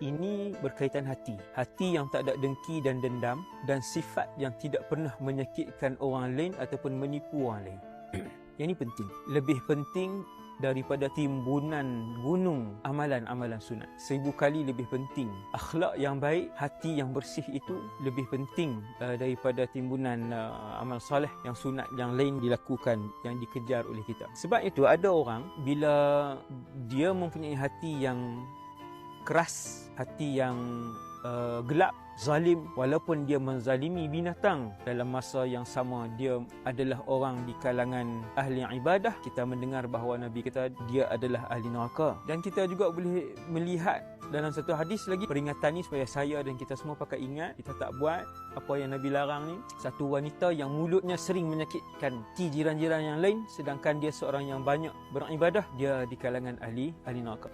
Ini berkaitan hati. Hati yang tak ada dengki dan dendam, dan sifat yang tidak pernah menyakitkan orang lain ataupun menipu orang lain. Yang ini penting. Lebih penting daripada timbunan gunung amalan-amalan sunat. 1000 kali lebih penting. Akhlak yang baik, hati yang bersih itu lebih penting daripada timbunan amal soleh yang sunat yang lain dilakukan, yang dikejar oleh kita. Sebab itu ada orang bila dia mempunyai hati yang keras, hati yang gelap, zalim, walaupun dia menzalimi binatang, dalam masa yang sama dia adalah orang di kalangan ahli ibadah. Kita mendengar bahawa Nabi kata dia adalah ahli neraka. Dan kita juga boleh melihat dalam satu hadis lagi, peringatan ni supaya saya dan kita semua pakai ingat, kita tak buat apa yang Nabi larang ni. Satu wanita yang mulutnya sering menyakitkan jiran-jiran yang lain, sedangkan dia seorang yang banyak beribadah, dia di kalangan ahli neraka.